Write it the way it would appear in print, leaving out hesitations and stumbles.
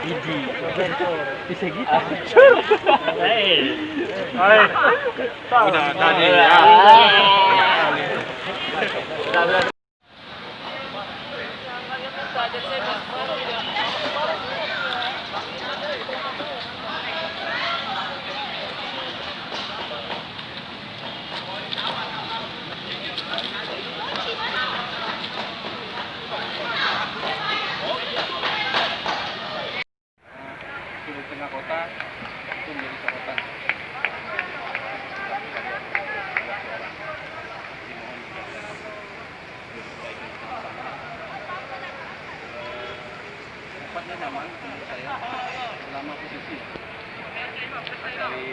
Idi. Bisa gitu. Hai. Udah tadi ya. Di tengah kota itu menjadi sorotan. Tempatnya nyaman menurut saya, selama posisi dari